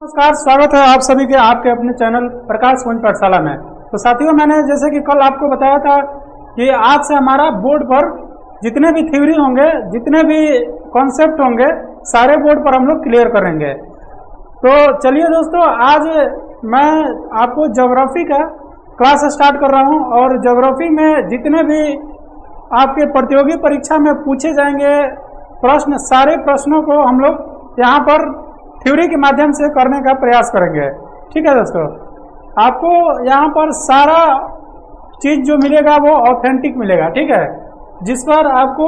नमस्कार, स्वागत है आप सभी के आपके अपने चैनल प्रकाश कुंज पाठशाला में। तो साथियों, मैंने जैसे कि कल आपको बताया था कि आज से हमारा बोर्ड पर जितने भी थ्योरी होंगे, जितने भी कॉन्सेप्ट होंगे, सारे बोर्ड पर हम लोग क्लियर करेंगे। तो चलिए दोस्तों, आज मैं आपको ज्योग्राफी का क्लास स्टार्ट कर रहा हूं और ज्योग्राफी में जितने भी आपके प्रतियोगी परीक्षा में पूछे जाएंगे प्रश्न, सारे प्रश्नों को हम लोग यहाँ पर थ्योरी के माध्यम से करने का प्रयास करेंगे। ठीक है दोस्तों, आपको यहाँ पर सारा चीज जो मिलेगा वो ऑथेंटिक मिलेगा। ठीक है, जिस पर आपको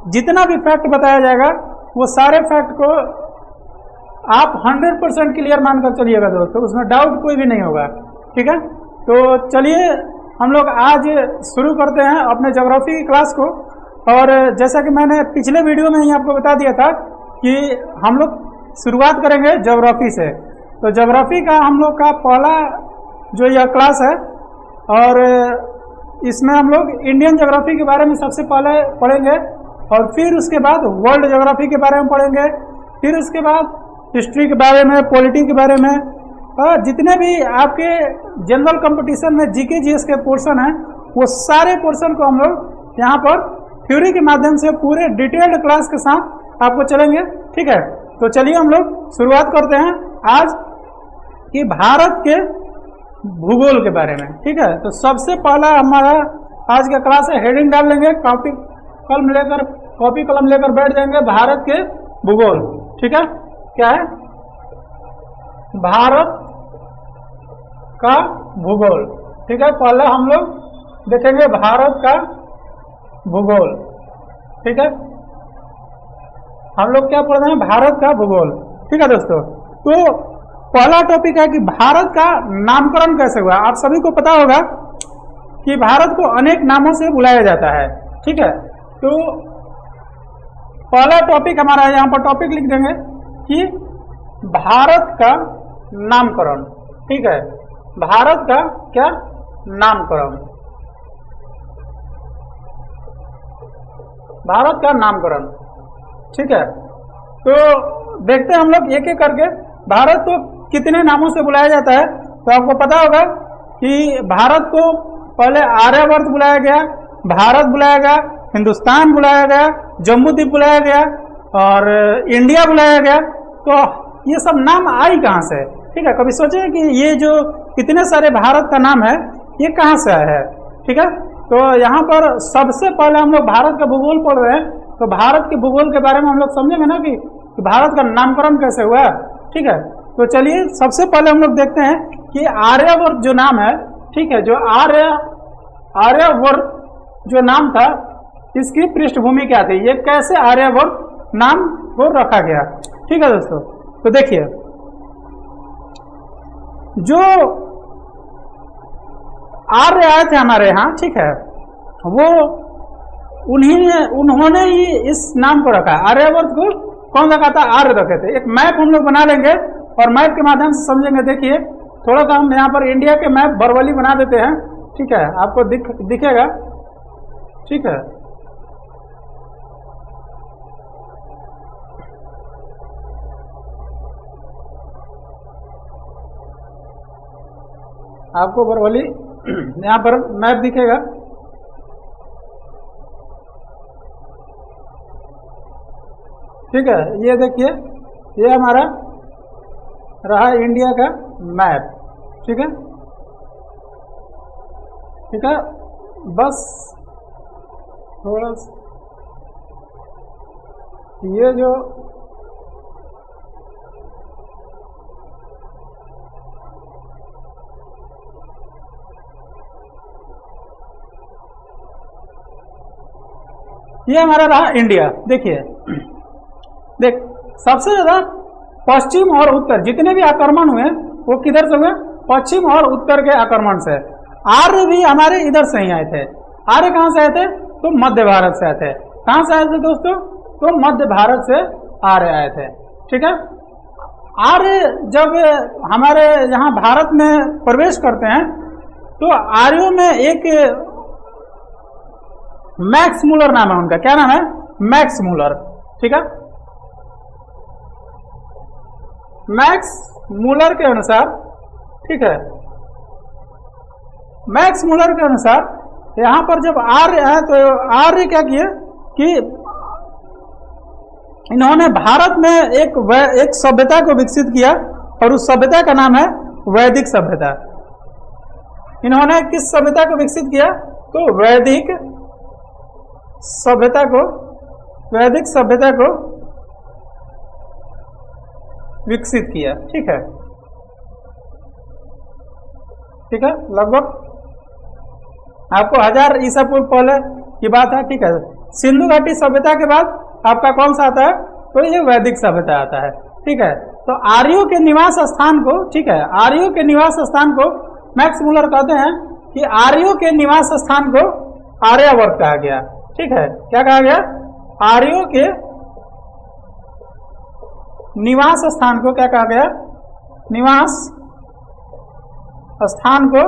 जितना भी फैक्ट बताया जाएगा वो सारे फैक्ट को आप 100% क्लियर मानकर चलिएगा दोस्तों, उसमें डाउट कोई भी नहीं होगा। ठीक है, तो चलिए हम लोग आज शुरू करते हैं अपने ज्योग्राफी की क्लास को। और जैसा कि मैंने पिछले वीडियो में ही आपको बता दिया था कि हम लोग शुरुआत करेंगे ज्योग्राफी से। तो ज्योग्राफी का हम लोग का पहला जो यह क्लास है और इसमें हम लोग इंडियन ज्योग्राफी के बारे में सबसे पहले पढ़ेंगे और फिर उसके बाद वर्ल्ड ज्योग्राफी के बारे में पढ़ेंगे, फिर उसके बाद हिस्ट्री के बारे में, पॉलिटी के बारे में, और जितने भी आपके जनरल कंपटीशन में जीके जीएस के पोर्शन हैं वो सारे पोर्शन को हम लोग यहाँ पर थ्योरी के माध्यम से पूरे डिटेल्ड क्लास के साथ आपको चलेंगे। ठीक है, तो चलिए हम लोग शुरुआत करते हैं आज कि भारत के भूगोल के बारे में। ठीक है, तो सबसे पहला हमारा आज का क्लास है, हेडिंग डाल लेंगे, कॉपी कलम लेकर बैठ जाएंगे, भारत के भूगोल। ठीक है, क्या है? भारत का भूगोल। ठीक है, पहले हम लोग देखेंगे भारत का भूगोल। ठीक है, हम लोग क्या पढ़ रहे हैं? भारत का भूगोल। ठीक है दोस्तों, तो पहला टॉपिक है कि भारत का नामकरण कैसे हुआ। आप सभी को पता होगा कि भारत को अनेक नामों से बुलाया जाता है। ठीक है, तो पहला टॉपिक हमारा यहाँ पर टॉपिक लिख देंगे कि भारत का नामकरण। ठीक है, भारत का क्या नामकरण, भारत का नामकरण। ठीक है, तो देखते हैं हम लोग एक एक करके भारत को कितने नामों से बुलाया जाता है। तो आपको पता होगा कि भारत को पहले आर्यवर्त बुलाया गया, भारत बुलाया गया, हिंदुस्तान बुलाया गया, जम्बू द्वीप बुलाया गया और इंडिया बुलाया गया। तो ये सब नाम आई कहाँ से? ठीक है, कभी सोचे कि ये जो कितने सारे भारत का नाम है ये कहाँ से आया है? ठीक है, तो यहाँ पर सबसे पहले हम लोग भारत का भूगोल पढ़ रहे हैं, तो भारत के भूगोल के बारे में हम लोग समझेंगे ना कि भारत का नामकरण कैसे हुआ। ठीक है, तो चलिए सबसे पहले हम लोग देखते हैं कि आर्यवर्त जो नाम है, ठीक है, जो आर्यवर्त जो नाम था इसकी पृष्ठभूमि क्या थी, ये कैसे आर्यवर्त नाम को रखा गया। ठीक है दोस्तों, तो देखिए जो आर्य आए थे हमारे यहाँ, ठीक है, वो उन्होंने ही इस नाम को रखा। आर्यवर्त को कौन रखा था? आर्य रखे थे। एक मैप हम लोग बना लेंगे और मैप के माध्यम से समझेंगे। देखिए थोड़ा सा हम यहाँ पर इंडिया के मैप बरवली बना देते हैं। ठीक है, आपको दिखेगा। ठीक है, आपको बरवली यहाँ पर मैप दिखेगा। ठीक है, ये देखिए, ये हमारा रहा इंडिया का मैप। ठीक है, ठीक है, बस थोड़ा ये जो ये हमारा रहा इंडिया। देखिए देख, सबसे ज्यादा पश्चिम और उत्तर जितने भी आक्रमण हुए वो किधर से हुए? पश्चिम और उत्तर के आक्रमण से। आर्य भी हमारे इधर से ही आए थे। आर्य कहाँ से आए थे? तो मध्य भारत से आए थे। कहाँ से आए थे दोस्तों? तो मध्य भारत से आर्य आए थे। ठीक है, आर्य जब हमारे यहाँ भारत में प्रवेश करते हैं तो आर्यों में एक मैक्स मूलर नाम है उनका। क्या नाम है? Max Muller. ठीक है, मैक्स मूलर के अनुसार, ठीक है, मैक्स मूलर के अनुसार यहां पर जब आर्य है तो आर्य क्या किए कि इन्होंने भारत में एक सभ्यता को विकसित किया और उस सभ्यता का नाम है वैदिक सभ्यता। इन्होंने किस सभ्यता को विकसित किया? तो वैदिक सभ्यता को विकसित किया। ठीक है, ठीक है, लगभग आपको 1000 ईसा पूर्व पहले की बात है। ठीक है, सिंधु घाटी सभ्यता के बाद आपका कौन सा आता है? तो ये वैदिक सभ्यता आता है। ठीक है, तो आर्यों के निवास स्थान को, ठीक है, आर्यों के निवास स्थान को मैक्स मूलर कहते हैं कि आर्यों के निवास स्थान को आर्यावर्त कहा गया। ठीक है, क्या कहा गया? आर्यों के निवास स्थान को क्या कहा गया? निवास स्थान को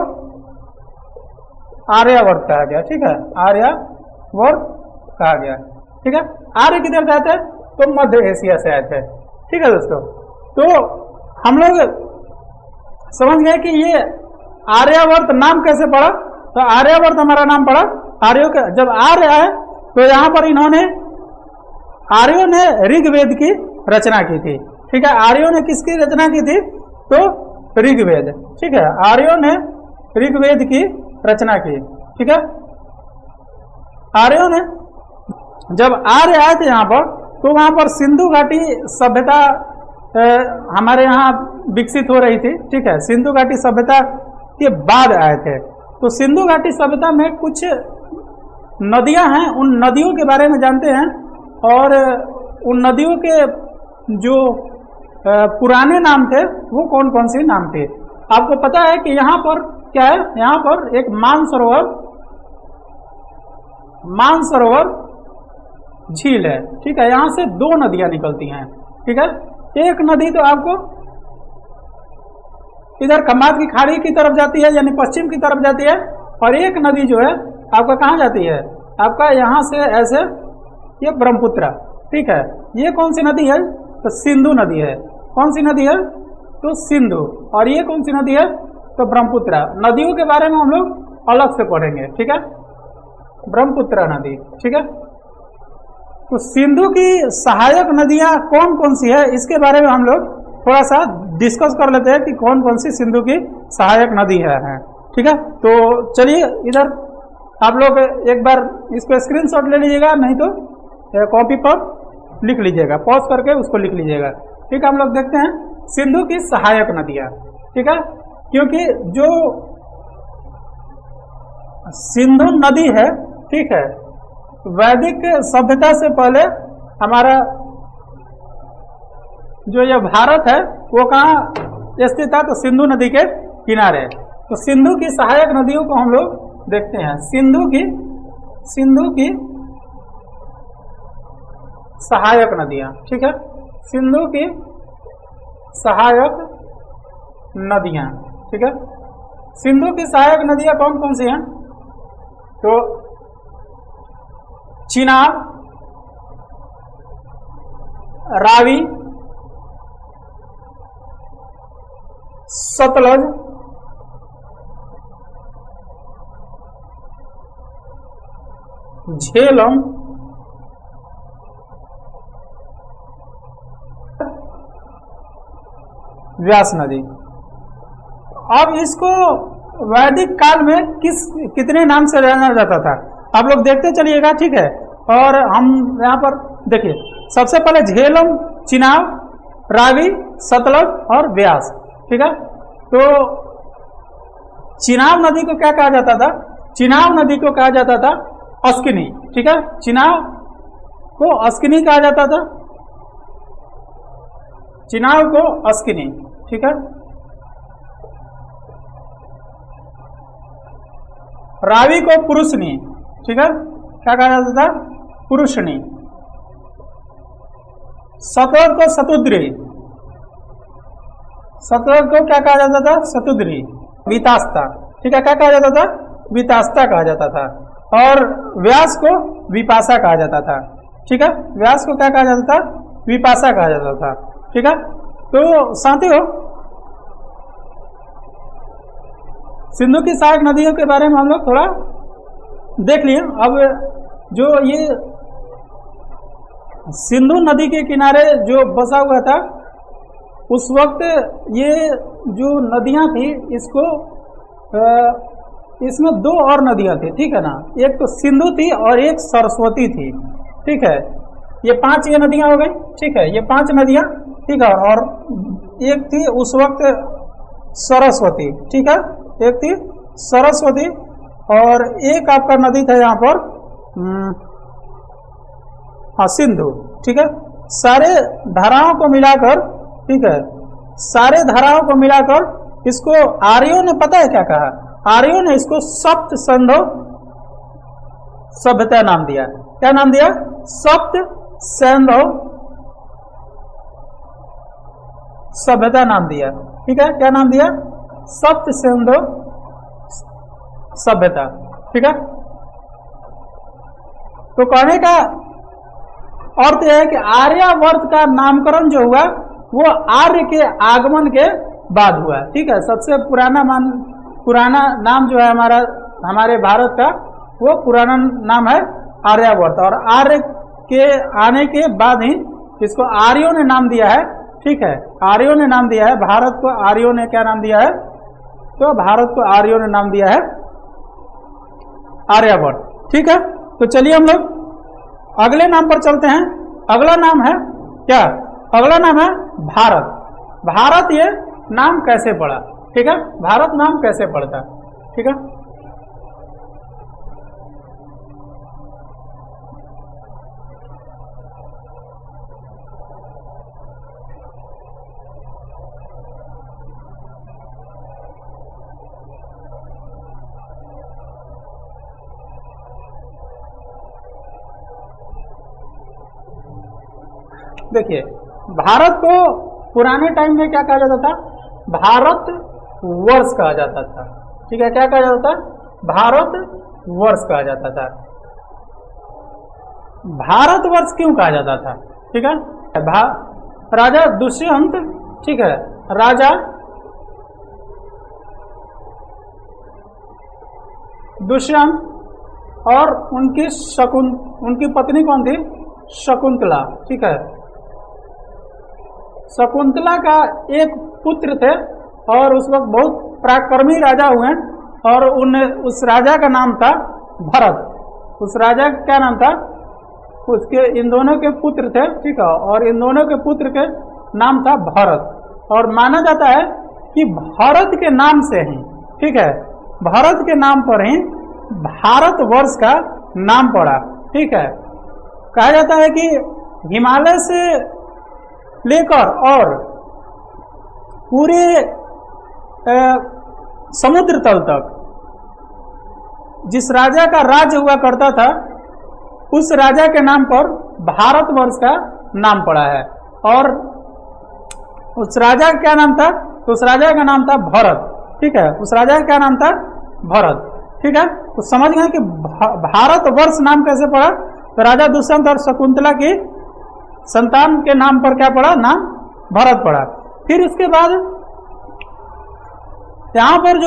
आर्यावर्त कहा गया। ठीक है, आर्यावर्त कहा गया। ठीक है, आर्य किधर से आए थे? तो मध्य एशिया से आए थे। ठीक है दोस्तों, तो हम लोग समझ गए कि ये आर्यावर्त नाम कैसे पड़ा। तो आर्यावर्त हमारा नाम पड़ा आर्यों के, जब आर्य आए तो यहां पर आर्यों ने ऋग्वेद की रचना की थी। ठीक है, आर्यों ने किसकी रचना की थी? तो ऋग्वेद। ठीक है, आर्यों ने ऋग्वेद की रचना की। ठीक है, आर्यों ने जब आर्य आए थे यहाँ पर तो वहां पर सिंधु घाटी सभ्यता हमारे यहाँ विकसित हो रही थी। ठीक है, सिंधु घाटी सभ्यता के बाद आए थे। तो सिंधु घाटी सभ्यता में कुछ नदियां हैं, उन नदियों के बारे में जानते हैं और उन नदियों के जो पुराने नाम थे वो कौन कौन से नाम थे। आपको पता है कि यहाँ पर क्या है? यहाँ पर एक मानसरोवर झील है। ठीक है, यहाँ से 2 नदियां निकलती हैं। ठीक है, एक नदी तो आपको इधर खम्बात की खाड़ी की तरफ जाती है, यानी पश्चिम की तरफ जाती है, और एक नदी जो है आपका कहाँ जाती है? आपका यहाँ से ऐसे ये ब्रह्मपुत्र। ठीक है, ये कौन सी नदी है? तो सिंधु नदी है। कौन सी नदी है? तो सिंधु। और ये कौन सी नदी है? तो ब्रह्मपुत्र। नदियों के बारे में हम लोग अलग से पढ़ेंगे। ठीक है, ब्रह्मपुत्र नदी। ठीक है, तो सिंधु की सहायक नदियां कौन कौन सी है इसके बारे में हम लोग थोड़ा सा डिस्कस कर लेते हैं कि कौन कौन सी सिंधु की सहायक नदी है। ठीक है, तो चलिए इधर आप लोग एक बार इसको स्क्रीनशॉट ले लीजिएगा, नहीं तो कॉपी पर लिख लीजिएगा, पॉज करके उसको लिख लीजिएगा। ठीक है, हम लोग देखते हैं सिंधु की सहायक नदियां। ठीक है, क्योंकि जो सिंधु नदी है, ठीक है, वैदिक सभ्यता से पहले हमारा जो यह भारत है वो कहाँ स्थित था? तो सिंधु नदी के किनारे। तो सिंधु की सहायक नदियों को हम लोग देखते हैं। सिंधु की सहायक नदियां। ठीक है, सिंधु की सहायक नदियां। ठीक है, सिंधु की सहायक नदियां कौन कौन सी हैं? तो चिनाब, रावी, सतलज, झेलम, व्यास नदी। अब इसको वैदिक काल में कितने नाम से जाना जाता था आप लोग देखते चलिएगा। ठीक है, और हम यहाँ पर देखिए, सबसे पहले झेलम, चिनाब, रावी, सतलज और व्यास। ठीक है, तो चिनाब नदी को क्या कहा जाता था? चिनाब नदी को कहा जाता था अस्किनी। ठीक है, चिनाब को अस्किनी कहा जाता था, चिनाब को अस्किनी। ठीक है, रावी को पुरुषनी। ठीक है, क्या कहा जाता था? पुरुषनी। सतलज को सतुद्री। सतलज को क्या कहा जाता था? सतुद्री। वितास्ता। ठीक है, क्या कहा जाता था? वितास्ता कहा जाता था। और व्यास को विपाशा कहा जाता था। ठीक है, व्यास को क्या कहा जाता था? विपाशा कहा जाता था। ठीक है, तो साथियों, सिंधु की सहायक नदियों के बारे में हम लोग थोड़ा देख लिए। अब जो ये सिंधु नदी के किनारे जो बसा हुआ था, उस वक्त ये जो नदियां थी, इसको इसमें दो और नदियां थी, ठीक है ना। एक तो सिंधु थी और एक सरस्वती थी, ठीक है। ये 5 ये नदियां हो गई, ठीक है, ये 5 नदियां, ठीक है। और एक थी उस वक्त सरस्वती, ठीक है, एक थी सरस्वती और एक आपका नदी था यहाँ पर हाँ सिंधु, ठीक है। सारे धाराओं को मिलाकर, ठीक है, सारे धाराओं को मिलाकर इसको आर्यों ने पता है क्या कहा? आर्यों ने इसको सप्त सिंधु सभ्यता नाम दिया। क्या नाम दिया? सप्त सिंधु सभ्यता नाम दिया, ठीक है। क्या नाम दिया? सप्त सिंधु सभ्यता, ठीक है। तो कहने का अर्थ यह है कि आर्यावर्त का नामकरण जो हुआ वो आर्य के आगमन के बाद हुआ, ठीक है। सबसे पुराना नाम जो है हमारे भारत का, वो पुराना नाम है आर्यावर्त, और आर्य के आने के बाद ही इसको आर्यों ने नाम दिया है, ठीक है। आर्यों ने नाम दिया है भारत को, आर्यों ने क्या नाम दिया है? तो भारत को आर्यों ने नाम दिया है आर्यावर्त, ठीक है। तो चलिए हम लोग अगले नाम पर चलते हैं। अगला नाम है क्या? अगला नाम है भारत। भारत ये नाम कैसे पड़ा, ठीक है। भारत नाम कैसे पड़ता, ठीक है। देखिए, भारत को पुराने टाइम में क्या कहा जाता था? भारत वर्ष कहा जाता था, ठीक है। क्या कहा जाता था? भारत वर्ष कहा जाता था। भारत वर्ष क्यों कहा जाता था, ठीक है। राजा दुष्यंत, ठीक है, राजा दुष्यंत और उनकी पत्नी कौन थी? शकुंतला, ठीक है। शकुंतला का एक पुत्र थे और उस वक्त बहुत पराक्रमी राजा हुए, और उस राजा का नाम था भरत। उस राजा का क्या नाम था? उसके इन दोनों के पुत्र थे, ठीक है, और इन दोनों के पुत्र के नाम था भरत। और माना जाता है कि भरत के नाम से ही, ठीक है, भरत के नाम पर ही भारत वर्ष का नाम पड़ा, ठीक है। कहा जाता है कि हिमालय से लेकर और पूरे समुद्र तल तक जिस राजा का राज्य हुआ करता था, उस राजा के नाम पर भारतवर्ष का नाम पड़ा है। और उस राजा का क्या नाम था? तो उस राजा का नाम था भरत, ठीक है। उस राजा का क्या नाम था? भरत, ठीक है। तो समझ गए कि भारतवर्ष नाम कैसे पड़ा? तो राजा दुष्यंत और शकुंतला की संतान के नाम पर क्या पड़ा? नाम भरत पड़ा। फिर उसके बाद यहाँ पर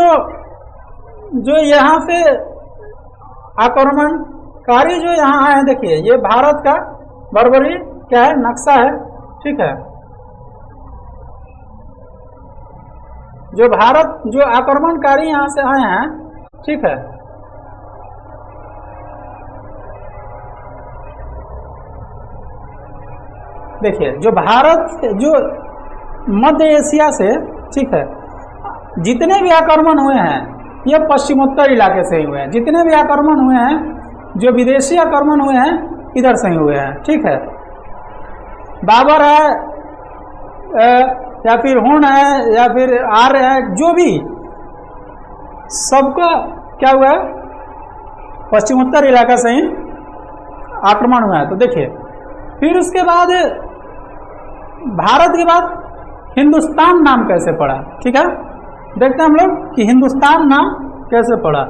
जो यहाँ से आक्रमणकारी जो यहाँ आए, देखिए ये भारत का बर्बरी क्या है? नक्शा है, ठीक है। जो आक्रमणकारी यहाँ से आए हैं, ठीक है, देखिए जो मध्य एशिया से, ठीक है, जितने भी आक्रमण हुए हैं ये पश्चिमोत्तर इलाके से ही हुए हैं। जितने भी आक्रमण हुए हैं, जो विदेशी आक्रमण हुए हैं, इधर से ही हुए हैं, ठीक है। बाबर है या फिर हुन है या फिर आर्य है, जो भी सबका क्या हुआ है? पश्चिमोत्तर इलाका से ही आक्रमण हुआ है। तो देखिए फिर उसके बाद भारत के बाद हिंदुस्तान नाम कैसे पड़ा, ठीक है। देखते हैं हम लोग कि हिंदुस्तान नाम कैसे पड़ा।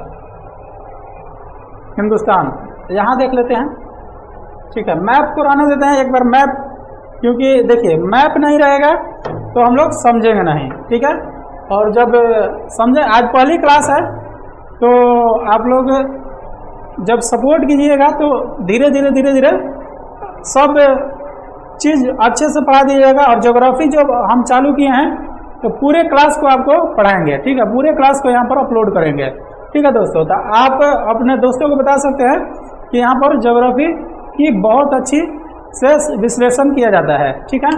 हिंदुस्तान यहाँ देख लेते हैं, ठीक है। मैप को रहने देते हैं एक बार, मैप, क्योंकि देखिए मैप नहीं रहेगा तो हम लोग समझेंगे नहीं, ठीक है। और जब समझे, आज पहली क्लास है तो आप लोग जब सपोर्ट कीजिएगा तो धीरे धीरे सब चीज़ अच्छे से पढ़ा दीजिएगा। और ज्योग्राफी जो हम चालू किए हैं तो पूरे क्लास को आपको पढ़ाएंगे, ठीक है, पूरे क्लास को यहाँ पर अपलोड करेंगे, ठीक है दोस्तों। तो आप अपने दोस्तों को बता सकते हैं कि यहाँ पर ज्योग्राफी की बहुत अच्छी से विश्लेषण किया जाता है, ठीक है।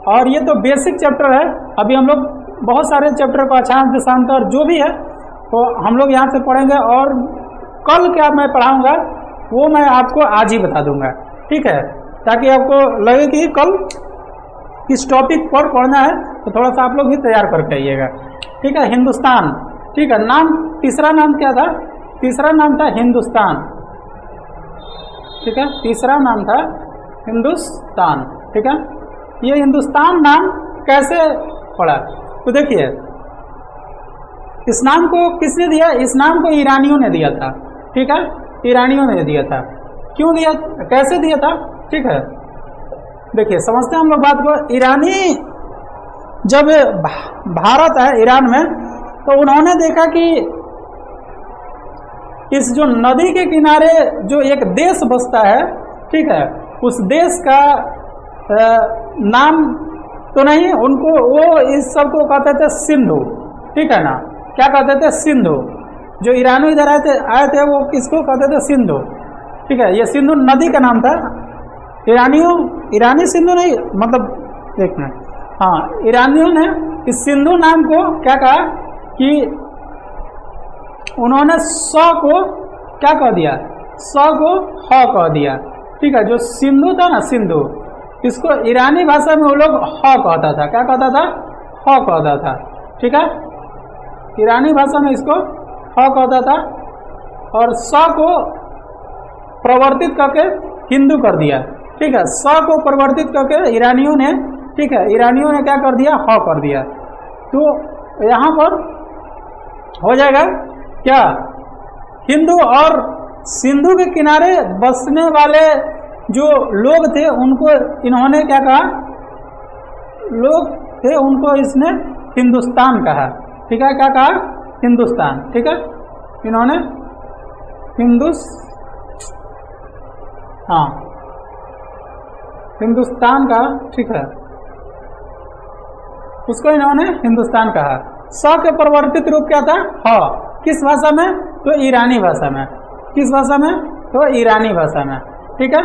और ये तो बेसिक चैप्टर है, अभी हम लोग बहुत सारे चैप्टर को अक्षांश देशांतर जो भी है तो हम लोग यहाँ से पढ़ेंगे। और कल क्या मैं पढ़ाऊँगा वो मैं आपको आज ही बता दूंगा, ठीक है, ताकि आपको लगे कि कल किस टॉपिक पर पढ़ना है, तो थोड़ा सा आप लोग भी तैयार करके आइएगा, ठीक है। हिंदुस्तान, ठीक है, नाम तीसरा नाम क्या था? तीसरा नाम था हिंदुस्तान, ठीक है, तीसरा नाम था हिंदुस्तान, ठीक है। ये हिंदुस्तान नाम कैसे पड़ा? तो देखिए, इस नाम को किसने दिया? इस नाम को ईरानियों ने दिया था, ठीक है, ईरानियों ने दिया था। क्यों दिया, कैसे दिया था, ठीक है। देखिए समझते हैं हम लोग बात को। ईरानी जब भारत है ईरान में, तो उन्होंने देखा कि इस जो नदी के किनारे जो एक देश बसता है, ठीक है, उस देश का नाम तो नहीं, उनको वो इस सब को कहते थे सिंधु, ठीक है ना, क्या कहते थे? सिंधु। जो ईरानी इधर आए थे वो किसको कहते थे? सिंधु, ठीक है। ये सिंधु नदी का नाम था। ईरानी सिंधु नहीं, मतलब एक मिनट, हाँ, ईरानियों ने इस सिंधु नाम को क्या कहा कि उन्होंने स को क्या कह दिया? स को ह कह दिया, ठीक है। जो सिंधु था ना, सिंधु, इसको ईरानी भाषा में वो लोग ह कहता था। क्या कहता था? ह कहता था, ठीक है। ईरानी भाषा में इसको ह कहता था और स को परिवर्तित करके हिंदू कर दिया, ठीक है। स को परिवर्तित करके ईरानियों ने, ठीक है, ईरानियों ने क्या कर दिया? ह कर दिया। तो यहाँ पर हो जाएगा क्या? हिंदू। और सिंधु के किनारे बसने वाले जो लोग थे उनको इन्होंने क्या कहा? लोग थे उनको इसने हिंदुस्तान कहा, ठीक है। क्या कहा? हिंदुस्तान, ठीक है। इन्होंने हिंदुस्तान का, ठीक है, उसको इन्होंने हिंदुस्तान कहा। स के परिवर्तित रूप क्या था? ह। किस भाषा में? तो ईरानी भाषा में। किस भाषा में? तो ईरानी भाषा में, ठीक है।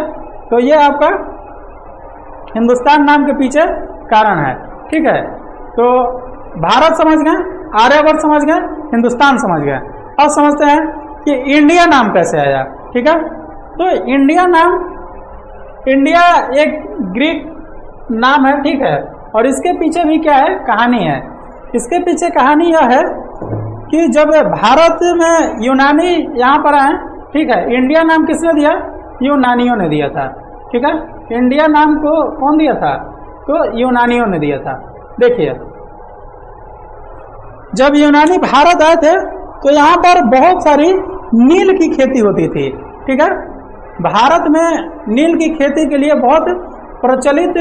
तो ये आपका हिंदुस्तान नाम के पीछे कारण है, ठीक है। तो भारत समझ गए, आर्यवर्त समझ गए, हिंदुस्तान समझ गए। अब समझते हैं कि इंडिया नाम कैसे आया, ठीक है। तो इंडिया नाम, इंडिया एक ग्रीक नाम है, ठीक है। और इसके पीछे भी क्या है? कहानी है। इसके पीछे कहानी यह है कि जब भारत में यूनानी यहाँ पर आए, ठीक है, इंडिया नाम किसने दिया? यूनानियों ने दिया था, ठीक है। इंडिया नाम को कौन दिया था? तो यूनानियों ने दिया था। देखिए, जब यूनानी भारत आए थे तो यहाँ पर बहुत सारी नील की खेती होती थी, ठीक है। भारत में नील की खेती के लिए बहुत प्रचलित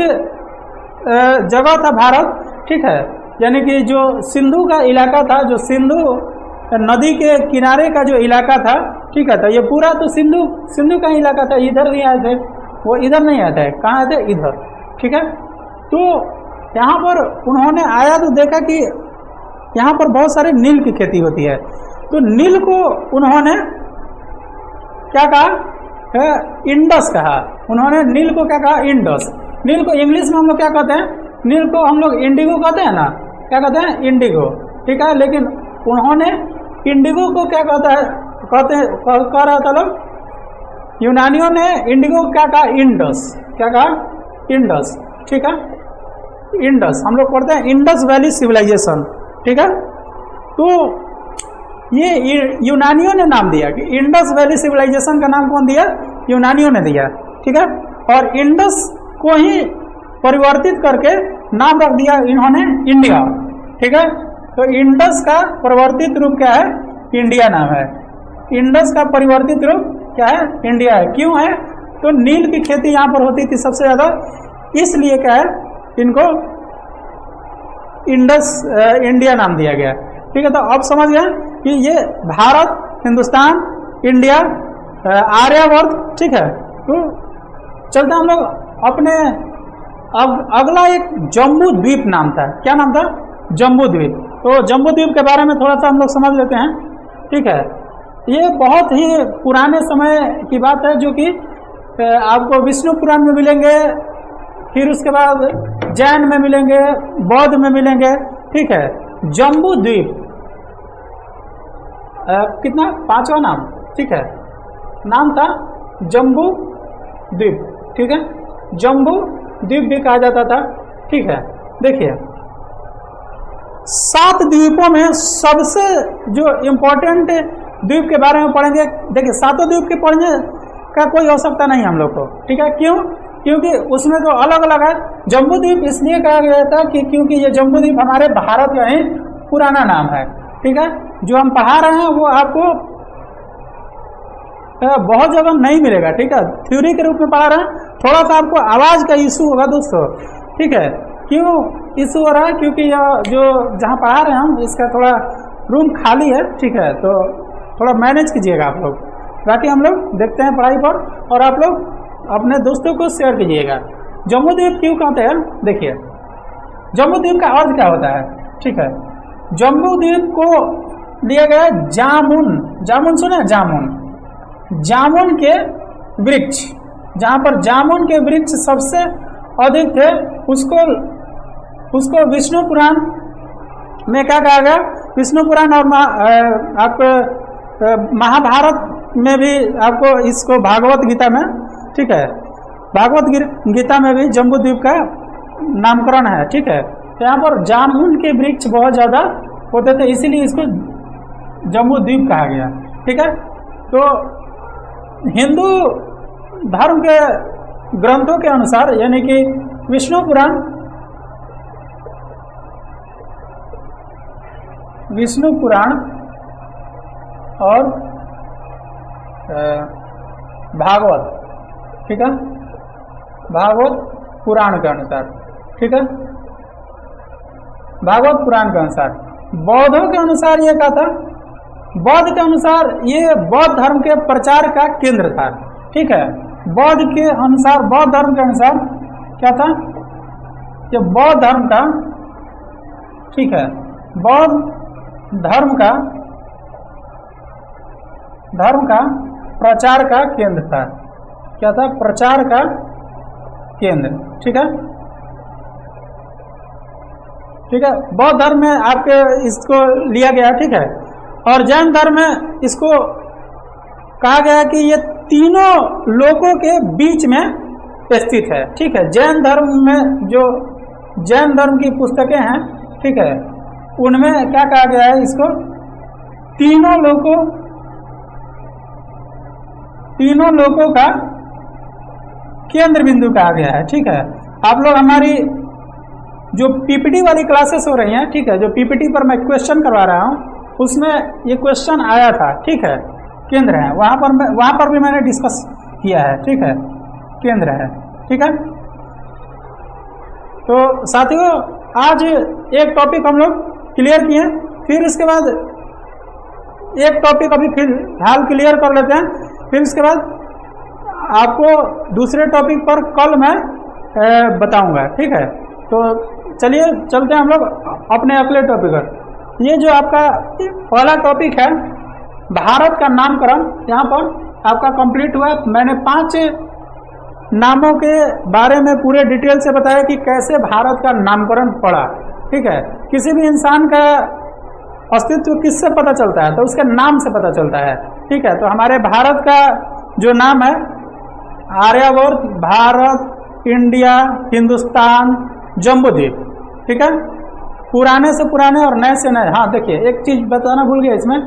जगह था भारत, ठीक है। यानी कि जो सिंधु का इलाका था, जो सिंधु नदी के किनारे का जो इलाका था, ठीक है, तो ये पूरा तो सिंधु का इलाका था। इधर नहीं आए थे, वो इधर नहीं आते, कहाँ आए थे? इधर, ठीक है। तो यहाँ पर उन्होंने आया तो देखा कि यहाँ पर बहुत सारे नील की खेती होती है। तो नील को उन्होंने क्या कहा? इंडस कहा। उन्होंने नील को क्या कहा? इंडस। नील को इंग्लिश में हम लोग क्या कहते हैं? नील को हम लोग इंडिगो कहते हैं ना, क्या कहते हैं? इंडिगो, ठीक है। लेकिन उन्होंने इंडिगो को क्या कहता है? कह रहा था लोग, यूनानियों ने इंडिगो क्या कहा? इंडस। क्या कहा? इंडस, ठीक है। इंडस हम लोग पढ़ते हैं इंडस वैली सिविलाइजेशन, ठीक है। तो ये यूनानियों ने नाम दिया कि इंडस वैली सिविलाइजेशन का नाम कौन दिया? यूनानियों ने दिया, ठीक है। और इंडस को ही परिवर्तित करके नाम रख दिया इन्होंने इंडिया, ठीक है। तो इंडस का परिवर्तित रूप क्या है? इंडिया नाम है। इंडस का परिवर्तित रूप क्या है? इंडिया है। क्यों है? तो नील की खेती यहाँ पर होती थी सबसे ज़्यादा, इसलिए क्या है, इनको इंडस इंडिया नाम दिया गया। ठीक है, तो अब समझ गए कि ये भारत, हिंदुस्तान, इंडिया, आर्यावर्त। ठीक है, तो चलते हम लोग अपने अगला एक जम्बू द्वीप नाम था। क्या नाम था? जम्बू द्वीप। तो जम्बू द्वीप के बारे में थोड़ा सा हम लोग समझ लेते हैं। ठीक है, ये बहुत ही पुराने समय की बात है, जो कि आपको विष्णु पुराण में मिलेंगे, फिर उसके बाद जैन में मिलेंगे, बौद्ध में मिलेंगे। ठीक है, जम्बू द्वीप कितना 5वां नाम। ठीक है, नाम था जम्बू द्वीप। ठीक है, जम्बू द्वीप भी कहा जाता था। ठीक है, देखिए 7 द्वीपों में सबसे जो इम्पोर्टेंट द्वीप के बारे में पढ़ेंगे। देखिए 7 द्वीप के पढ़ने का कोई आवश्यकता नहीं हम लोग को। ठीक है, क्यों? क्योंकि उसमें तो अलग अलग है। जम्बू द्वीप इसलिए कहा गया था कि क्योंकि ये जम्बू द्वीप हमारे भारत का ही पुराना नाम है। ठीक है, जो हम पढ़ा रहे हैं वो आपको बहुत जगह नहीं मिलेगा। ठीक है, थ्योरी के रूप में पढ़ा रहे हैं। थोड़ा सा आपको आवाज़ का इशू होगा दोस्तों। ठीक है, क्यों इशू हो रहा है? क्योंकि यह जो जहाँ पढ़ा रहे हैं हम, इसका थोड़ा रूम खाली है। ठीक है, तो थोड़ा मैनेज कीजिएगा आप लोग। बाकी हम लोग देखते हैं पढ़ाई पर, और आप लोग अपने दोस्तों को शेयर कीजिएगा। जम्बू द्वीप क्यों कहते हैं? देखिए जम्बू द्वीप का अर्थ क्या होता है। ठीक है, जम्बू द्वीप को लिया गया जामुन। जामुन सुना? जामुन, जामुन के वृक्ष, जहाँ पर जामुन के वृक्ष सबसे अधिक थे, उसको विष्णु पुराण में क्या कहा गया? विष्णु पुराण और आप महाभारत में भी आपको इसको भागवत गीता में, ठीक है, भागवत गीता में भी जम्बू द्वीप का नामकरण है। ठीक है, तो यहाँ पर जामुन के वृक्ष बहुत ज़्यादा होते थे, इसीलिए इसको जम्बू द्वीप कहा गया। ठीक है, तो हिंदू धर्म के ग्रंथों के अनुसार, यानी कि विष्णु पुराण, और भागवत, ठीक है, भागवत पुराण के अनुसार, ठीक है, भागवत पुराण के अनुसार, बौद्धों के अनुसार ये क्या था? बौद्ध के अनुसार ये बौद्ध धर्म के प्रचार का केंद्र था। ठीक है, बौद्ध के अनुसार, बौद्ध धर्म के अनुसार क्या था? ये बौद्ध धर्म का, ठीक है, बौद्ध धर्म का प्रचार का केंद्र था। क्या था? प्रचार का केंद्र। ठीक है, ठीक है, बौद्ध धर्म में आपके इसको लिया गया। ठीक है, और जैन धर्म में इसको कहा गया कि ये तीनों लोकों के बीच में स्थित है। ठीक है, जैन धर्म में जो जैन धर्म की पुस्तकें हैं, ठीक है, उनमें क्या कहा गया है? इसको तीनों लोकों का केंद्र बिंदु कहा गया है। ठीक है, आप लोग हमारी जो पीपीटी वाली क्लासेस हो रही हैं, ठीक है, जो पीपीटी पर मैं क्वेश्चन करवा रहा हूँ, उसमें ये क्वेश्चन आया था। ठीक है, केंद्र है, वहाँ पर भी मैंने डिस्कस किया है। ठीक है, केंद्र है। ठीक है, तो साथियों आज एक टॉपिक हम लोग क्लियर किए, फिर इसके बाद एक टॉपिक अभी फिलहाल क्लियर कर लेते हैं, फिर इसके बाद आपको दूसरे टॉपिक पर कल मैं बताऊंगा। ठीक है, तो चलिए चलते हैं हम लोग अपने अगले टॉपिक पर। ये जो आपका पहला टॉपिक है भारत का नामकरण, यहाँ पर आपका कंप्लीट हुआ। मैंने 5 नामों के बारे में पूरे डिटेल से बताया कि कैसे भारत का नामकरण पड़ा। ठीक है, किसी भी इंसान का अस्तित्व किससे पता चलता है? तो उसके नाम से पता चलता है। ठीक है, तो हमारे भारत का जो नाम है आर्यावर्त, भारत, इंडिया, हिंदुस्तान, जम्बूद्वीप। ठीक है, पुराने से पुराने और नए से नए। हाँ देखिए, एक चीज़ बताना भूल गया इसमें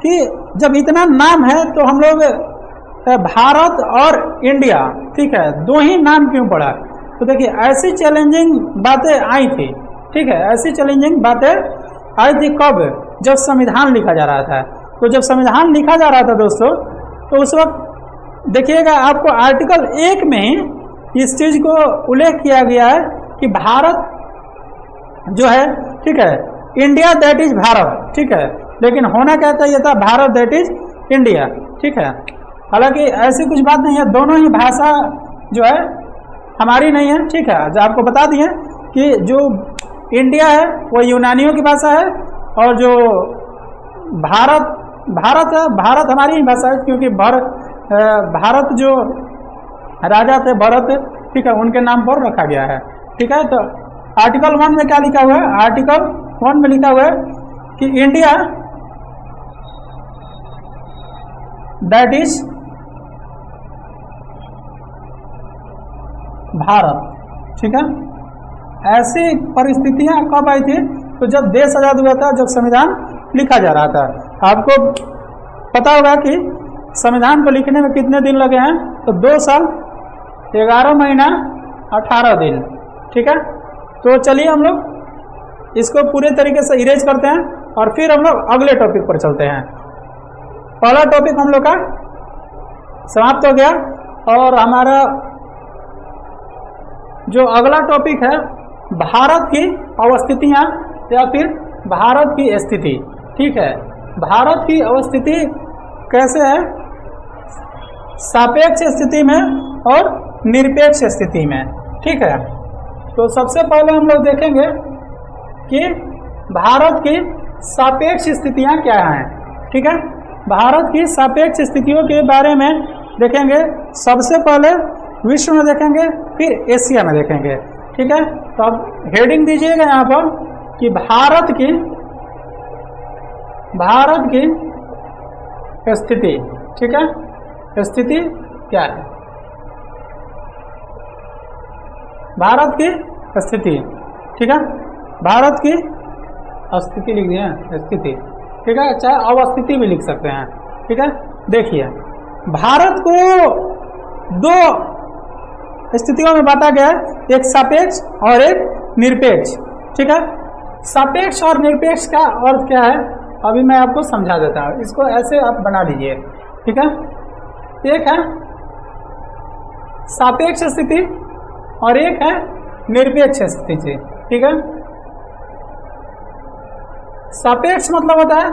कि जब इतना नाम है तो हम लोग भारत और इंडिया, ठीक है, 2 ही नाम क्यों पड़ा? तो देखिए ऐसी चैलेंजिंग बातें आई थी। ठीक है, ऐसी चैलेंजिंग बातें आई थी कब? जब संविधान लिखा जा रहा था। तो जब संविधान लिखा जा रहा था दोस्तों, तो उस वक्त देखिएगा आपको आर्टिकल 1 में ही इस चीज़ को उल्लेख किया गया है कि भारत जो है, ठीक है, इंडिया दैट इज भारत, ठीक है, लेकिन होना क्या चाहिए था, भारत दैट इज इंडिया, ठीक है। हालांकि ऐसी कुछ बात नहीं है, दोनों ही भाषा जो है हमारी नहीं है, ठीक है। जो आपको बता दिए कि जो इंडिया है वो यूनानियों की भाषा है, और जो भारत है, भारत हमारी ही भाषा है, क्योंकि भारत जो राजा थे भरत, ठीक है, उनके नाम पर रखा गया है, ठीक है। तो आर्टिकल 1 में क्या लिखा हुआ है, आर्टिकल 1 में लिखा हुआ है कि इंडिया दैट इज भारत, ठीक है। ऐसी परिस्थितियां कब आई थी, तो जब देश आजाद हुआ था, जब संविधान लिखा जा रहा था। आपको पता होगा कि संविधान को लिखने में कितने दिन लगे हैं, तो 2 साल 11 महीना 18 दिन, ठीक है। तो चलिए हम लोग इसको पूरे तरीके से इरेज करते हैं और फिर हम लोग अगले टॉपिक पर चलते हैं। पहला टॉपिक हम लोग का समाप्त हो गया, और हमारा जो अगला टॉपिक है भारत की अवस्थितियां या फिर भारत की स्थिति, ठीक है। भारत की अवस्थिति कैसे है, सापेक्ष स्थिति में और निरपेक्ष स्थिति में, ठीक है। तो सबसे पहले हम लोग देखेंगे कि भारत की सापेक्ष स्थितियां क्या हैं, ठीक है। भारत की सापेक्ष स्थितियों के बारे में देखेंगे। सबसे पहले विश्व में देखेंगे, फिर एशिया में देखेंगे, ठीक है। तो अब हेडिंग दीजिएगा यहाँ पर कि भारत की स्थिति, ठीक है, स्थिति क्या है, भारत की स्थिति, ठीक है। भारत की स्थिति लिख दिए, स्थिति, ठीक है, चाहे अवस्थिति भी लिख सकते हैं, ठीक है। देखिए, भारत को 2 स्थितियों में बांटा गया है, एक सापेक्ष और एक निरपेक्ष, ठीक है। सापेक्ष और निरपेक्ष का अर्थ क्या है, अभी मैं आपको समझा देता हूँ। इसको ऐसे आप बना लीजिए, ठीक है। एक है सापेक्ष स्थिति और एक है निरपेक्ष स्थिति, ठीक है। सापेक्ष मतलब होता है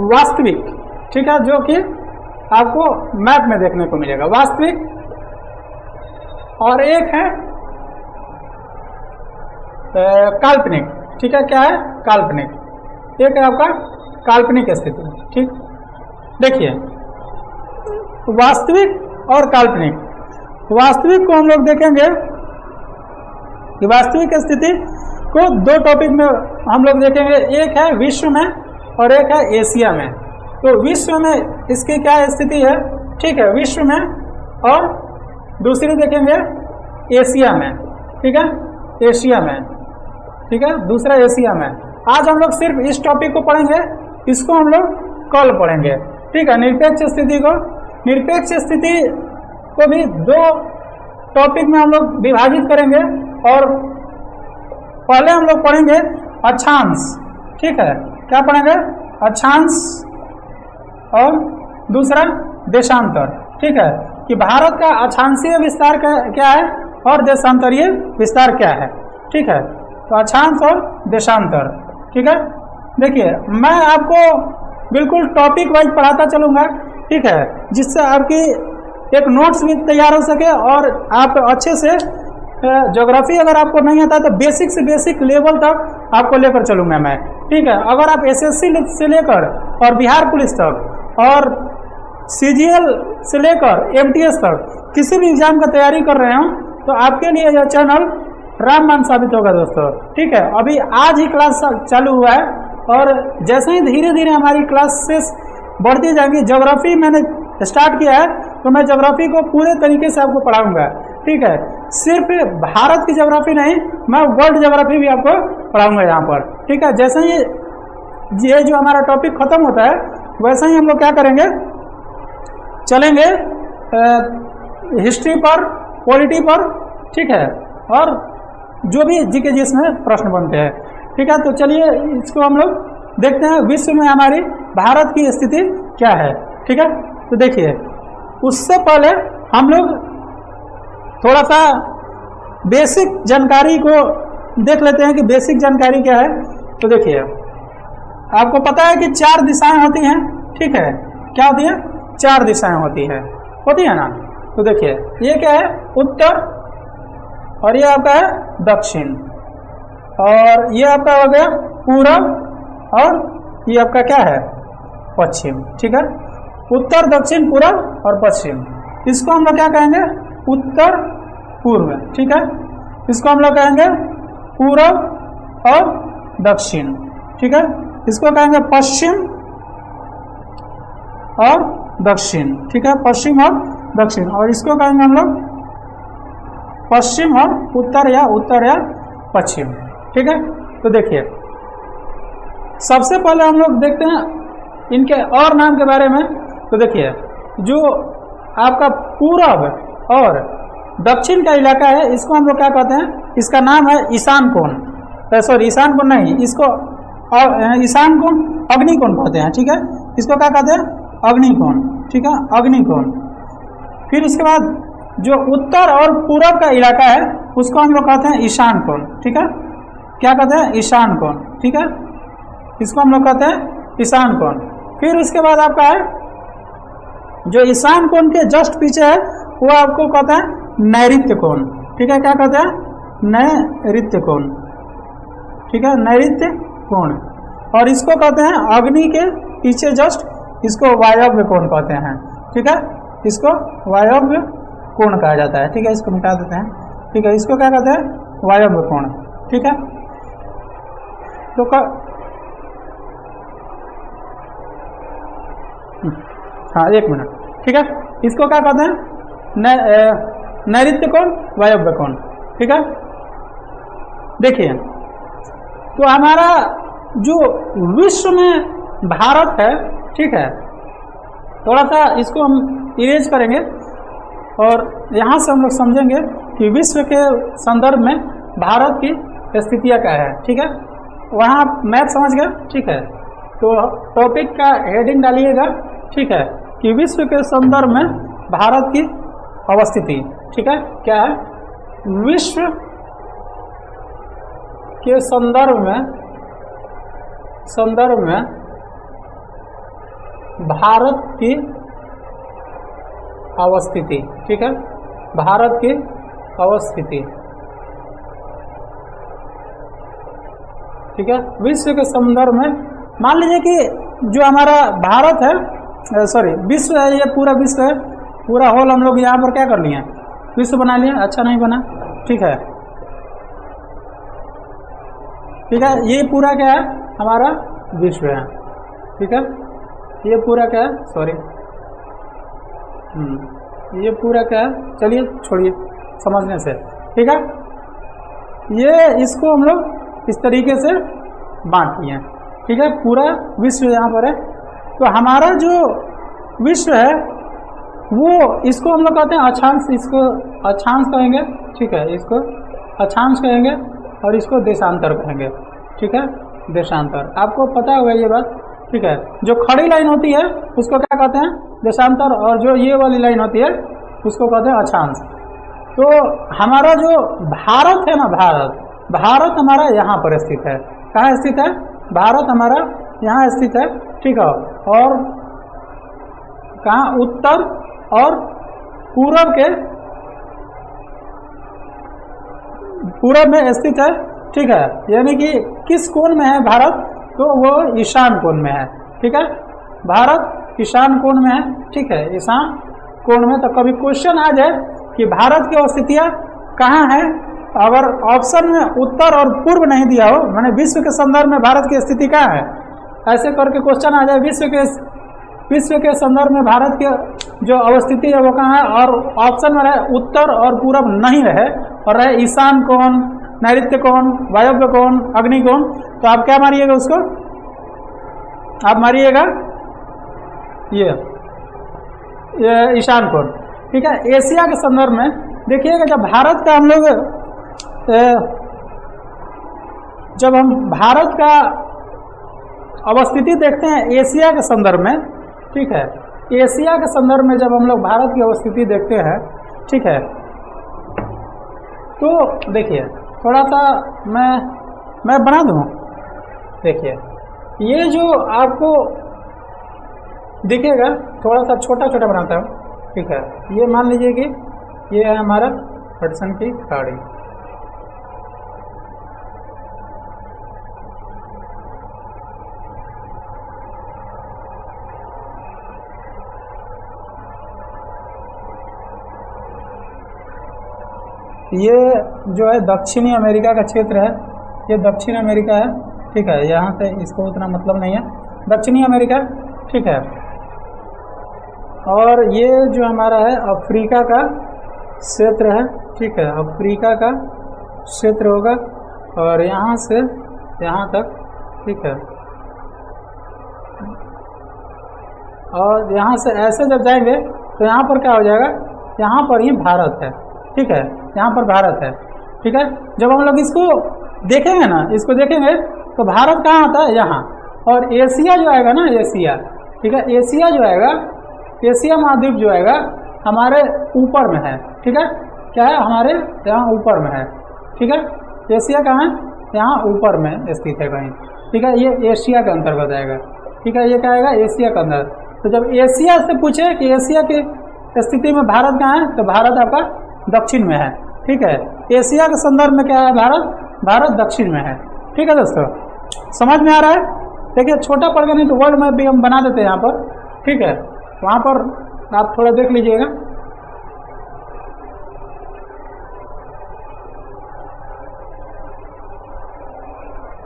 वास्तविक, ठीक है, जो कि आपको मैप में देखने को मिलेगा, वास्तविक। और एक है काल्पनिक, ठीक है। क्या है, काल्पनिक। एक है आपका काल्पनिक स्थिति, ठीक। देखिए, वास्तविक और काल्पनिक। वास्तविक को हम लोग देखेंगे कि वास्तविक स्थिति को 2 टॉपिक में हम लोग देखेंगे, एक है विश्व में और एक है एशिया में। तो विश्व में इसकी क्या स्थिति है, ठीक है, विश्व में, और दूसरी देखेंगे एशिया में, ठीक है, एशिया में, ठीक है, दूसरा एशिया में। आज हम लोग सिर्फ इस टॉपिक को पढ़ेंगे, इसको हम लोग कल पढ़ेंगे, ठीक है। निरपेक्ष स्थिति को, निरपेक्ष स्थिति को भी 2 टॉपिक में हम लोग विभाजित करेंगे, और पहले हम लोग पढ़ेंगे अक्षांश, ठीक है। क्या पढ़ेंगे, अक्षांश, और दूसरा देशांतर, ठीक है, कि भारत का अक्षांशीय विस्तार क्या है और देशांतरीय विस्तार क्या है, ठीक है। तो अक्षांश और देशांतर, ठीक है। देखिए, मैं आपको बिल्कुल टॉपिक वाइज पढ़ाता चलूँगा, ठीक है, जिससे आपकी एक नोट्स भी तैयार हो सके और आप अच्छे से ज्योग्राफी अगर आपको नहीं आता तो बेसिक से बेसिक लेवल तक आपको लेकर चलूँगा मैं, ठीक है। अगर आप एसएससी से लेकर और बिहार पुलिस तक और सीजीएल से लेकर एमटीएस तक किसी भी एग्जाम का तैयारी कर रहे हो तो आपके लिए यह चैनल रामबाण साबित होगा दोस्तों, ठीक है। अभी आज ही क्लास चालू हुआ है, और जैसे ही धीरे धीरे हमारी क्लासेस बढ़ती जाएंगी, ज्योग्राफी मैंने स्टार्ट किया है तो मैं ज्योग्राफी को पूरे तरीके से आपको पढ़ाऊंगा, ठीक है। सिर्फ भारत की ज्योग्राफी नहीं, मैं वर्ल्ड ज्योग्राफी भी आपको पढ़ाऊंगा यहाँ पर, ठीक है। जैसे ही ये जो हमारा टॉपिक खत्म होता है वैसे ही हम लोग क्या करेंगे, चलेंगे हिस्ट्री पर, पॉलिटी पर, ठीक है, और जो भी जीके जिसमें प्रश्न बनते हैं, ठीक है। तो चलिए इसको हम लोग देखते हैं, विश्व में हमारी भारत की स्थिति क्या है, ठीक है। तो देखिए, उससे पहले हम लोग थोड़ा सा बेसिक जानकारी को देख लेते हैं कि बेसिक जानकारी क्या है। तो देखिए, आपको पता है कि 4 दिशाएं होती हैं, ठीक है। क्या होती है? 4 दिशाएं होती है ना। तो देखिए, ये क्या है? उत्तर, और ये आपका है दक्षिण, और ये आपका हो गया पूरब, और ये आपका क्या है? पश्चिम, ठीक है। उत्तर, दक्षिण, पूरब और पश्चिम, इसको हम लोग क्या कहेंगे? उत्तर पूर्व, ठीक है। इसको हम लोग कहेंगे पूरब और दक्षिण, ठीक है। इसको कहेंगे पश्चिम और दक्षिण, ठीक है। पश्चिम और दक्षिण, और इसको कहेंगे हम लोग पश्चिम और उत्तर या पश्चिम, ठीक है। तो देखिए, सबसे पहले हम लोग देखते हैं इनके और नाम के बारे में। तो देखिए, जो आपका पूरब और दक्षिण का इलाका है, इसको हम लोग क्या कहते हैं? इसका नाम है ईशान कोण। सॉरी, ईशान कोण नहीं, इसको ईशान कोण अग्निकोण कहते हैं, ठीक है। इसको क्या कहते हैं? अग्निकोण, ठीक है, अग्निकोण। फिर उसके बाद जो उत्तर और पूरब का इलाका है, उसको हम लोग कहते हैं ईशान कोण, ठीक है। क्या कहते हैं? ईशान कोण, ठीक है। इसको हम लोग कहते हैं ईशान कोण। फिर उसके बाद आपका है जो ईशान कोण के जस्ट पीछे है, वो आपको कहते हैं नैऋत्य कोण, ठीक है। क्या कहते हैं? नैऋत्य कोण, ठीक है, नैऋत्य कोण। और इसको कहते हैं अग्नि के पीछे जस्ट, इसको वायव्य कोण कहते हैं, ठीक है। इसको वायव्य कोण कहा जाता है, ठीक है। इसको मिटा देते हैं, ठीक है। इसको क्या कहते हैं? वायव्य कोण, ठीक है। तो हाँ, 1 मिनट, ठीक है। इसको क्या कहते हैं? नैऋत्य कोण, वायव्य कोण, ठीक है। देखिए, तो हमारा जो विश्व में भारत है, ठीक है, थोड़ा सा इसको हम इरेज करेंगे और यहाँ से हम लोग समझेंगे कि विश्व के संदर्भ में भारत की स्थितियाँ क्या है, ठीक है। वहाँ मैथ समझ गए, ठीक है। तो टॉपिक का हेडिंग डालिएगा, ठीक है, कि विश्व के संदर्भ में भारत की अवस्थिति, ठीक है। क्या है? विश्व के संदर्भ में भारत की अवस्थिति, ठीक है, भारत की अवस्थिति, ठीक है। विश्व के संदर्भ में मान लीजिए कि जो हमारा भारत है, सॉरी विश्व है, ये पूरा विश्व है, पूरा होल हम लोग यहाँ पर क्या कर लिए? विश्व बना लिए। अच्छा नहीं बना, ठीक है, ठीक है। ये पूरा क्या है? हमारा विश्व है, ठीक है। ये पूरा क्या है? सॉरी, ये पूरा क्या है? चलिए छोड़िए समझने से, ठीक है। ये इसको हम लोग इस तरीके से बांट लिए, ठीक है। पूरा विश्व यहाँ पर है। तो हमारा जो विश्व है वो, इसको हम लोग कहते हैं अक्षांश, इसको अक्षांश कहेंगे, ठीक है। इसको अक्षांश कहेंगे और इसको देशांतर कहेंगे, ठीक है, देशांतर। आपको पता होगा ये बात, ठीक है। जो खड़ी लाइन होती है उसको क्या कहते हैं? देशांतर, और जो ये वाली लाइन होती है उसको कहते हैं अक्षांश। तो हमारा जो भारत है ना, भारत हमारा यहाँ पर स्थित है। कहाँ स्थित है? भारत हमारा यहाँ स्थित है, ठीक है। और कहाँ? उत्तर और पूरब में स्थित है, ठीक है। यानी कि किस कोण में है भारत? तो वो ईशान कोण में है, ठीक है। भारत ईशान कोण में है, ठीक है, ईशान कोण में। तो कभी क्वेश्चन आ जाए कि भारत की अवस्थितियाँ कहाँ है, अगर ऑप्शन में उत्तर और पूर्व नहीं दिया हो, मैंने विश्व के संदर्भ में भारत की स्थिति कहाँ है, ऐसे करके क्वेश्चन आ जाए, विश्व के संदर्भ में भारत की जो अवस्थिति है वो कहाँ है, और ऑप्शन में रहे उत्तर और पूरब नहीं रहे और रहे ईशान कोण, नैऋत्य कोण, वायव्य कोण, अग्नि कोण, तो आप क्या मारिएगा उसको? आप मारिएगा ये ईशान कोण, ठीक है। एशिया के संदर्भ में देखिएगा, जब हम भारत का अवस्थिति देखते हैं एशिया के संदर्भ में, ठीक है, एशिया के संदर्भ में जब हम लोग भारत की अवस्थिति देखते हैं, ठीक है, तो देखिए थोड़ा सा मैं बना दूँ। देखिए ये जो आपको दिखेगा थोड़ा सा छोटा छोटा बनाता हूँ, ठीक है। ये मान लीजिए कि ये है हमारा हडसन की खाड़ी। ये जो है दक्षिणी अमेरिका का क्षेत्र है, ये दक्षिण अमेरिका है, ठीक है। यहाँ से इसको उतना मतलब नहीं है, दक्षिणी अमेरिका, ठीक है। और ये जो हमारा है अफ्रीका का क्षेत्र है, ठीक है, अफ्रीका का क्षेत्र होगा और यहाँ से यहाँ तक, ठीक है। और यहाँ से ऐसे जब जाएंगे तो यहाँ पर क्या हो जाएगा, यहाँ पर ही भारत है, ठीक है, यहाँ पर भारत है, ठीक है। जब हम लोग इसको देखेंगे ना, इसको देखेंगे तो भारत कहाँ आता है, यहाँ। और एशिया जो आएगा ना, एशिया, ठीक है, एशिया जो आएगा, एशिया महाद्वीप जो आएगा हमारे ऊपर में है, ठीक है। क्या है, हमारे यहाँ ऊपर में है, ठीक है। एशिया कहाँ है, यहाँ ऊपर में स्थित है कहीं, ठीक है। ये एशिया के अंतर्गत आएगा, ठीक है। ये क्या आएगा, एशिया के अंदर। तो जब एशिया से पूछे कि एशिया की स्थिति में भारत कहाँ है, तो भारत आपका दक्षिण में है, ठीक है। एशिया के संदर्भ में क्या है, भारत दक्षिण में है, ठीक है दोस्तों। समझ में आ रहा है। देखिए छोटा पड़ गया, नहीं तो वर्ल्ड मैप भी हम बना देते हैं यहाँ पर, ठीक है। वहाँ पर आप थोड़ा देख लीजिएगा।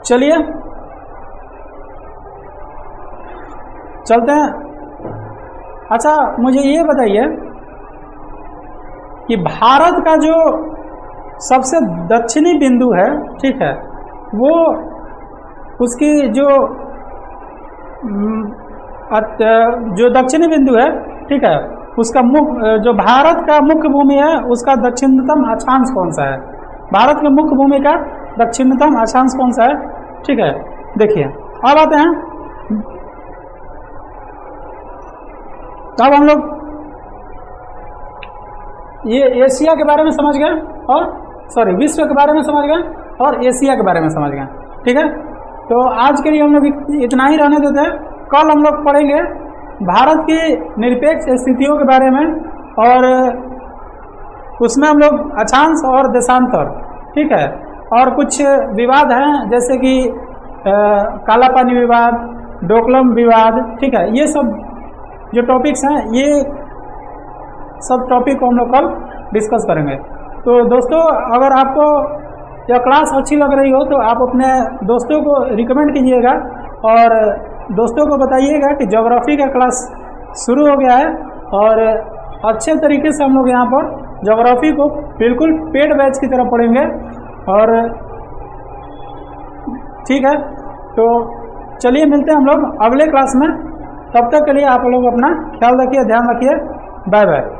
चलिए चलते हैं। अच्छा मुझे ये बताइए कि भारत का जो सबसे दक्षिणी बिंदु है, ठीक है, वो उसकी जो दक्षिणी बिंदु है, ठीक है, उसका जो भारत का मुख्य भूमि है उसका दक्षिणतम अक्षांश कौन सा है, भारत के मुख्य भूमि का दक्षिणतम अक्षांश कौन सा है, ठीक है। देखिए अब आते हैं, तब हम लोग ये एशिया के बारे में समझ गए और विश्व के बारे में समझ गए और एशिया के बारे में समझ गए, ठीक है। तो आज के लिए हम लोग इतना ही रहने देते हैं। कल हम लोग पढ़ेंगे भारत की निरपेक्ष स्थितियों के बारे में और उसमें हम लोग अक्षांश और देशांतर, ठीक है, और कुछ विवाद हैं जैसे कि काला पानी विवाद, डोकलम विवाद, ठीक है। ये सब जो टॉपिक्स हैं, ये सब टॉपिक को हम लोग कल डिस्कस करेंगे। तो दोस्तों अगर आपको यह क्लास अच्छी लग रही हो तो आप अपने दोस्तों को रिकमेंड कीजिएगा और दोस्तों को बताइएगा कि ज्योग्राफी का क्लास शुरू हो गया है और अच्छे तरीके से हम लोग यहाँ पर ज्योग्राफी को बिल्कुल पेड बैच की तरह पढ़ेंगे। और ठीक है, तो चलिए मिलते हैं हम लोग अगले क्लास में। तब तक के लिए आप लोग अपना ख्याल रखिए, ध्यान रखिए, बाय बाय।